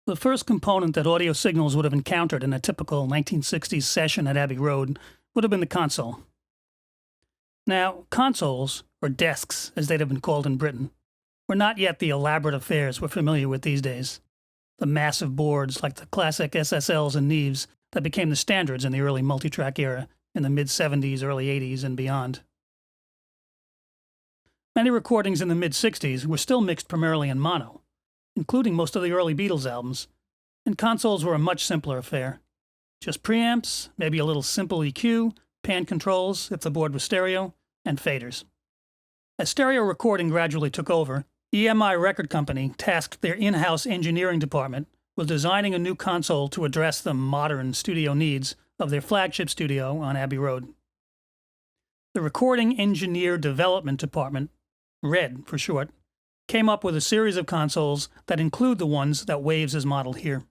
The first component that audio signals would have encountered in a typical 1960s session at Abbey Road would have been the console. Now, consoles, or desks as they'd have been called in Britain, were not yet the elaborate affairs we're familiar with these days. The massive boards like the classic SSLs and Neves that became the standards in the early multitrack era in the mid-70s, early 80s, and beyond. Many recordings in the mid-60s were still mixed primarily in mono, including most of the early Beatles albums, and consoles were a much simpler affair. Just preamps, maybe a little simple EQ, pan controls if the board was stereo, and faders. As stereo recording gradually took over, EMI Record Company tasked their in-house engineering department with designing a new console to address the modern studio needs of their flagship studio on Abbey Road. The Recording Engineer Development Department, RED for short, came up with a series of consoles that include the ones that Waves has modeled here.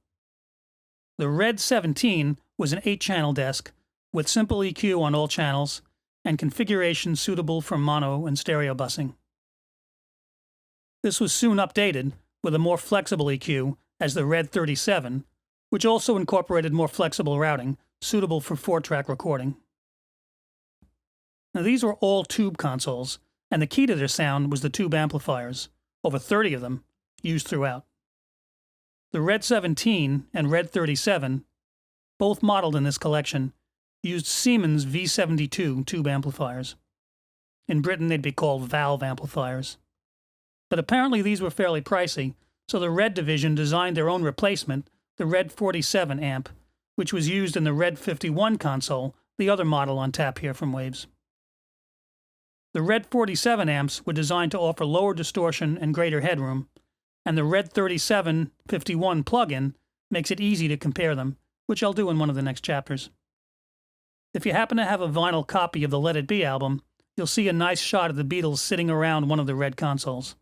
The RED 17 was an 8-channel desk with simple EQ on all channels and configuration suitable for mono and stereo busing. This was soon updated with a more flexible EQ as the RED 37, which also incorporated more flexible routing suitable for 4-track recording. Now, these were all tube consoles, and the key to their sound was the tube amplifiers, over 30 of them, used throughout. The RED 17 and RED 37, both modeled in this collection, used Siemens V72 tube amplifiers. In Britain, they'd be called valve amplifiers. But apparently these were fairly pricey, so the RED division designed their own replacement, the RED 47 amp, which was used in the RED 51 console, the other model on tap here from Waves. The RED 47 amps were designed to offer lower distortion and greater headroom, and the RED 3751 plugin makes it easy to compare them, which I'll do in one of the next chapters. If you happen to have a vinyl copy of the Let It Be album, you'll see a nice shot of the Beatles sitting around one of the RED consoles.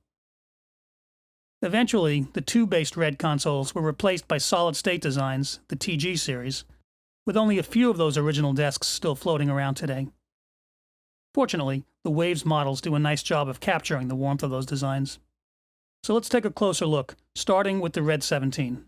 Eventually, the tube-based RED consoles were replaced by solid-state designs, the TG series, with only a few of those original desks still floating around today. Fortunately, the Waves models do a nice job of capturing the warmth of those designs. So let's take a closer look, starting with the RED 17.